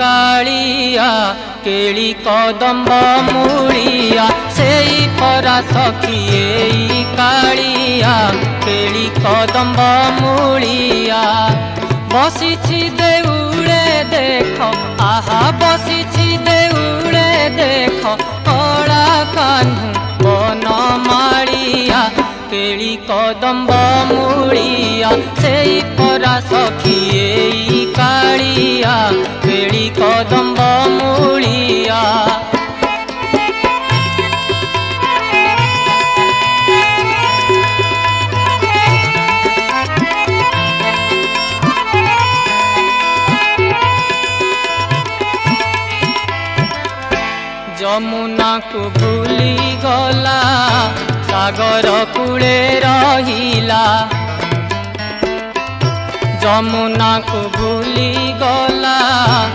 कालिया केली कदम्ब मूलिया सेई परा सखी एई कालिया केली कदम्ब मूलिया बसिछि देउले देख आहा बसिछि देउले देख कला कान्हू बन मालिया केली कदम्ब मूलिया सेई परा सखी एई कालिया केली कदम्ब मूलिया जमुना को भूली गला सागर कूले रहिला जमुना को भूली गला